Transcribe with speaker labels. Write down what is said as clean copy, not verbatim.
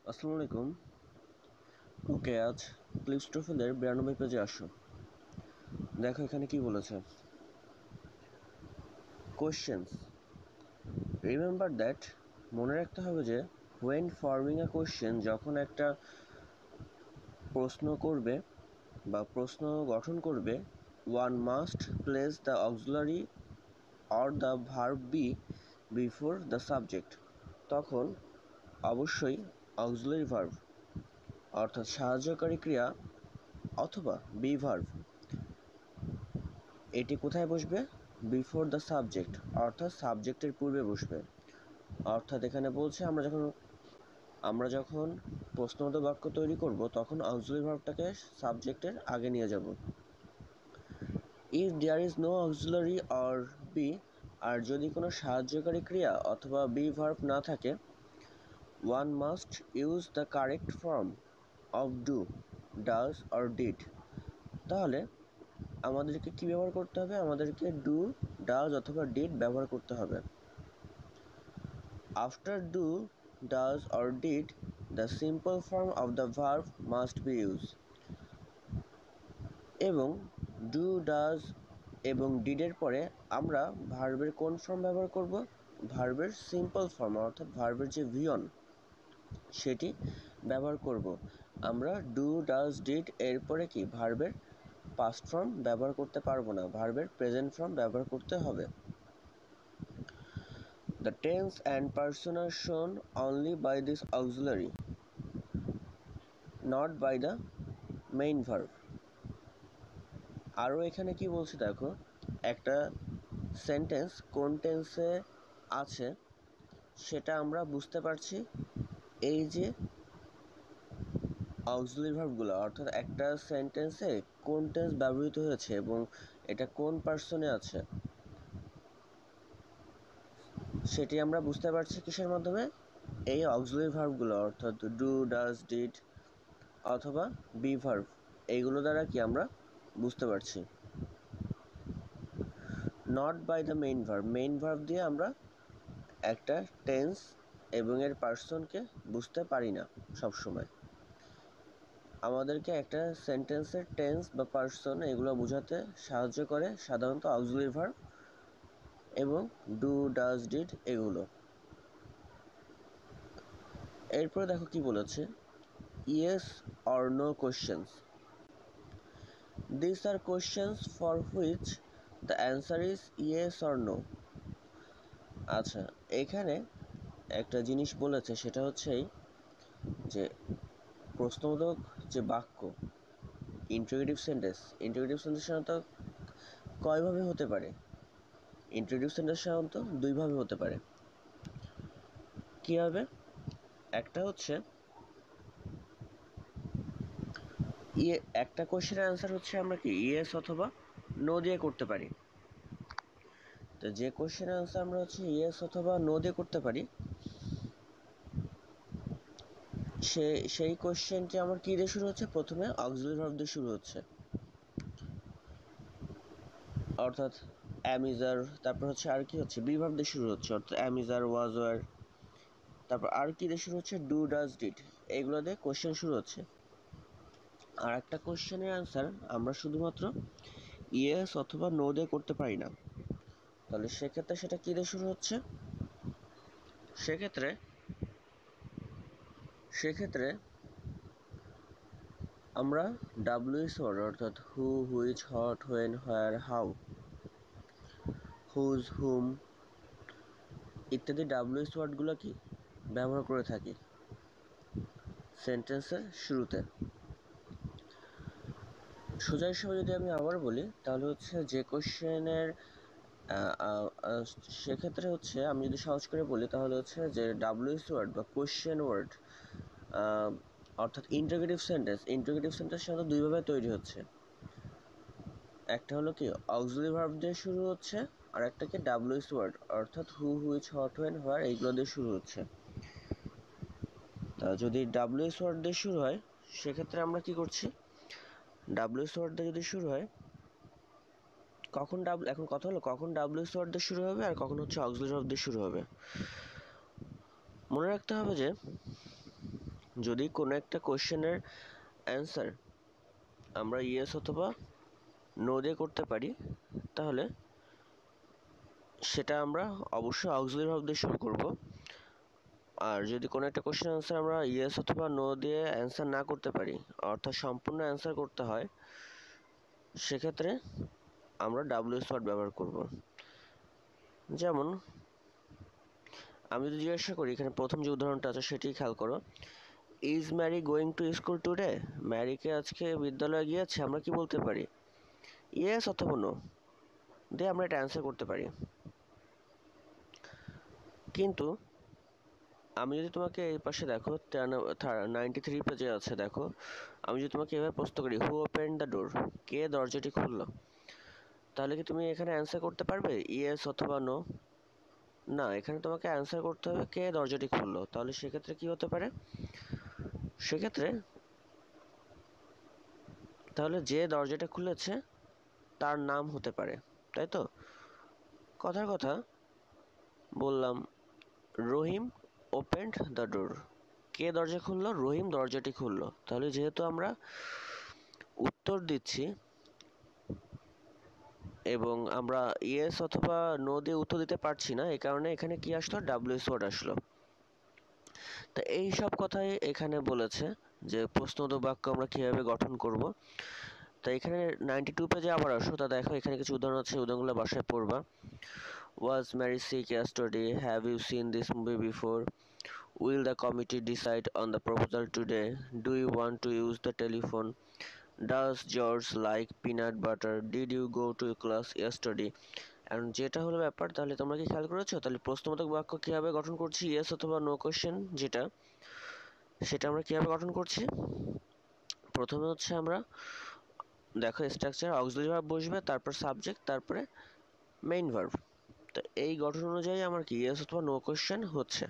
Speaker 1: আসসালামু আলাইকুম। ওকে, আজ ক্লিপস্টোফেলের 92 পেজে আসো। দেখো এখানে কি বলেছে। কোয়েশ্চেন্স, রিমেম্বার দ্যাট, মনে রাখতে হবে যে হোয়েন ফর্মিং আ কোয়েশ্চেন, যখন একটা প্রশ্ন করবে বা প্রশ্ন গঠন করবে, one must place the auxiliary or the verb be before the subject. তখন অবশ্যই অক্সিলারি ভার্ব অর্থাৎ সাহায্যকারী ক্রিয়া অথবা বি ভার্ব এটি কোথায় বসবে? বিফোর দ্য সাবজেক্ট অর্থাৎ সাবজেক্টের পূর্বে বসবে। অর্থাৎ এখানে বলছে আমরা যখন প্রশ্নবোধক বাক্য তৈরি করব তখন অক্সিলারি ভার্বটাকে সাবজেক্টের আগে নিয়ে যাব। If there is no auxiliary or be, আর যদি কোনো সাহায্যকারী ক্রিয়া অথবা বি ভার্ব না থাকে, one must use the correct form of do, does or did. তাহলে আমাদেরকে কি ব্যবহার করতে হবে? আমাদেরকে ডু, ডাজ অথবা ডিড ব্যবহার করতে হবে। After do, does or did, the simple form of the verb must be use. এবং ডু, ডাজ এবং ডিডের পরে আমরা ভার্বের কোন ফর্ম ব্যবহার করব? ভার্বের সিম্পল ফর্ম অর্থাৎ ভার্বের যে ভিয়ন সেটি ব্যবহার করব। আমরা ডু, ডাজ, ডিড এরপরে কি ভার্বের পাস্ট ফর্ম ব্যবহার করতে পারবো না, ভার্বের প্রেজেন্ট ফর্ম ব্যবহার করতে হবে। The tense and person are shown only by this auxiliary, not by the main verb. আরও এখানে কি বলছে দেখো, একটা সেন্টেন্স কোন টেন্সে আছে সেটা আমরা বুঝতে পারছি এই যে অক্সিলারি ভার্বগুলো, অর্থাৎ একটা সেন্টেন্সে কোন টেন্স ব্যবহৃত হয়েছে এবং এটা কোন পার্সনে আছে সেটি আমরা বুঝতে পারছি কিসের মাধ্যমে? এই অক্সিলারি ভার্বগুলো অর্থাৎ ডু, ডাজ, ডিড অথবা বি ভার্ব এইগুলো দ্বারা কি আমরা বুঝতে পারছি। Not by the main verb, main verb দিয়ে আমরা একটা টেন্স এবং এর পার্সনকে বুঝতে পারি না সবসময়। আমাদেরকে একটা সেন্টেন্সের টেন্স বা পার্সন এগুলো বোঝাতে সাহায্য করে সাধারণত অক্সিলারি ভার্ব এবং ডু, ডাজ, ডিড এগুলো। এরপরে দেখো কি বলেছে, yes or no questions. These are questions for which the answer is yes or no. আচ্ছা, এখানে একটা জিনিস বলেছে সেটা হচ্ছে যে প্রশ্নবোধক যে বাক্য ইন্টারোগেটিভ সেন্টেন্স সাধারণত কয়ভাবে হতে পারে? ইন্টারোগেটিভ সেন্টেন্স সাধারণত দুইভাবে হতে পারে। কীভাবে? একটা হচ্ছে একটা কোশ্চেনের অ্যান্সার হচ্ছে আমরা কি ইয়েস অথবা নো দিয়ে করতে পারি। তো যে কোশ্চেনের অ্যান্সার আমরা হচ্ছে ইয়েস অথবা নো দিয়ে করতে পারি সেই কোশ্চেনটি আমার কী দিয়ে শুরু হচ্ছে? প্রথমে অক্সিলারি ভার্ব দিয়ে শুরু হচ্ছে, অর্থাৎ অ্যামিজার, তারপর হচ্ছে আর কি হচ্ছে বি ভার্ব দিয়ে শুরু হচ্ছে, অর্থাৎ অ্যামিজার, ওয়াজ, ওয়ার, তারপর আর কি দিয়ে শুরু হচ্ছে? ডু, ডাজ, ডিড, এগুলো দিয়ে কোশ্চেন শুরু হচ্ছে। আর একটা কোশ্চেনের অ্যান্সার আমরা শুধুমাত্র ইয়েস অথবা নো দিয়ে করতে পারি না। তাহলে সেক্ষেত্রে সেটা কী দিয়ে শুরু হচ্ছে? সেক্ষেত্রে আমরা ডাব্লিউএস ওয়ার্ড অর্থাৎ who, which, what, when, where, how, whose, whom ইত্যাদি ডাব্লিউএস ওয়ার্ডগুলো কি ব্যবহার করে থাকি সেন্টেন্সের শুরুতে। সোজা হিসেবে যদি আমি আবার বলি তাহলে হচ্ছে যে কোশ্চেনের সেক্ষেত্রে হচ্ছে আমি যদি সহজ করে বলি তাহলে হচ্ছে যে ডাব্লিউএস ওয়ার্ড বা কোশ্চেন ওয়ার্ড অর্থাৎ ইন্টারোগেটিভ সেন্টেন্স সাধারণত দুইভাবে তৈরি হচ্ছে। একটা হলো কি অক্সিলারি ভার্ব দিয়ে শুরু হচ্ছে, আর একটা কি ডাব্লিউএস ওয়ার্ড অর্থাৎ হু, হুইচ, হোয়াট, হোয়েন, হোয়ার এইগুলো দিয়ে শুরু হচ্ছে। তা যদি ডাব্লিউএস ওয়ার্ড দিয়ে শুরু হয় সেক্ষেত্রে আমরা কি করছি? ডাব্লিউএস ওয়ার্ড দিয়ে যদি শুরু হয় এখন কথা হলো কখন ডাব্লিউএস ওয়ার্ড দিয়ে শুরু হবে আর কখন হচ্ছে অক্সিলারি ভার্ব দিয়ে শুরু হবে। মনে রাখতে হবে যে যদি কোনো একটা কোয়েশ্চেনের অ্যান্সার আমরা ইয়েস অথবা নো দিয়ে করতে পারি, তাহলে সেটা আমরা অবশ্যই অক্সিলারি ভার্ব দিয়ে শুরু করব। আর যদি কোনো একটা কোয়েশ্চেন অ্যান্সার আমরা ইয়েস অথবা নো দিয়ে অ্যান্সার না করতে পারি, অর্থাৎ সম্পূর্ণ অ্যান্সার করতে হয়, সেক্ষেত্রে আমরা ডাব্লিউএস ওয়ার্ড ব্যবহার করব। যেমন আমি যদি জিজ্ঞাসা করি, এখানে প্রথম যে উদাহরণটা আছে সেটি খেয়াল করো, is Mary going to school today? ম্যারিকে আজকে বিদ্যালয়ে গিয়েছে, আমরা কি বলতে পারি? ইয়েস অথবা নো দিয়ে আমরা এটা অ্যান্সার করতে পারি। কিন্তু আমি যদি তোমাকে এই পাশে দেখো 93 পেজে আছে, দেখো আমি যদি তোমাকে এভাবে প্রশ্ন করি, হু ওপেন দ্য ডোর? কে দরজাটি খুললো? তাহলে কি তুমি এখানে অ্যান্সার করতে পারবে ইয়েস অথবা নো? না, এখানে তোমাকে অ্যান্সার করতে হবে কে দরজাটি খুললো। তাহলে সেক্ষেত্রে কি হতে পারে? সেক্ষেত্রে তাহলে যে দরজাটা খুলেছে তার নাম হতে পারে, তাই তো? কথার কথা বললাম, রহিম ওপেন্ড দ্য ডোর। কে দরজা খুললো? রহিম দরজাটি খুললো। তাহলে যেহেতু আমরা উত্তর দিচ্ছি এবং আমরা ইয়েস অথবা নো দিয়ে উত্তর দিতে পারছি না, এই কারণে এখানে কি আসলো? ডাব্লিউএস ওয়ার্ড আসলো। তো এই সব কথাই এখানে বলেছে যে প্রশ্নবোধক বাক্য আমরা কীভাবে গঠন করব। তো এখানে 92 পেজে আবার আসো, তা দেখো এখানে কিছু উদাহরণ আছে, উদাহরণগুলো বাসায় পড়বা। Was Mary sick yesterday? Have you seen this movie before? Will the committee decide on the proposal today? Do you want to use the telephone? Does George like peanut butter? Did you go to class yesterday? এখন যেটা হলো ব্যাপার, তাহলে তোমরা কি খেয়াল করেছো? তাহলে প্রশ্নবোধক বাক্য কীভাবে গঠন করছি? ইয়েস অথবা নো কোয়েশ্চেন যেটা, সেটা আমরা কীভাবে গঠন করছি? প্রথমে হচ্ছে আমরা দেখো স্ট্রাকচার, অক্সিলারি ভার্ব বসবে, তারপর সাবজেক্ট, তারপরে মেইন ভার্ব। তো এই গঠন অনুযায়ী আমার কি ইয়েস অথবা নো কোয়েশ্চেন হচ্ছে।